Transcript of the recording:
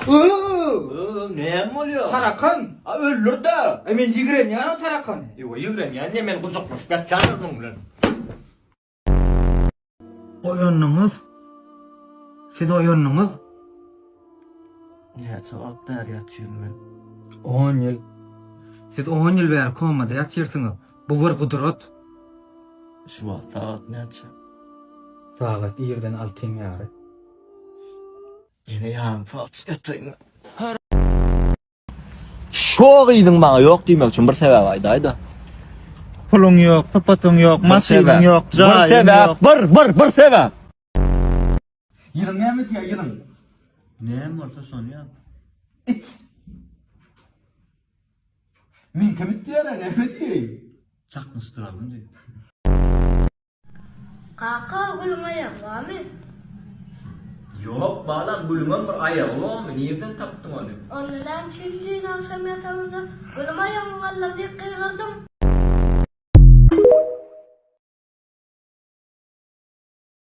Ne oluyor? Tarakan. Öldür de. Men yigren yani o tarakan. Yürüyen yani men kuzakmış. Ben çağırdım bilen. Oyununuz. Siz oyununuz. Ne cevap ver yatıyorum ben. 10 yıl. Siz 10 yıl ver komada yatırsınız. Bu bir kudret. Şu vaxt saat neçe? Saat 1'den 6 yarı. Yine yarım falç yatayım. Şoq idin bana yok demek için bir sebep ayda. Pulun yok, sıfatın yok, masinin yok, Bir cayın sebep, yok. bir sebep. Yılın ne mi diyor yılın? Ne varsa son ya. İt. Min kim diyor ne mi diyor? Çakmıştıralım diyor. Kaka gülmeye var mı? Yok balam gülümün bir ayağı var mı? Nereden taptın onu? Onlardan çiftliğin akşam yatağımızda gülmeye var diye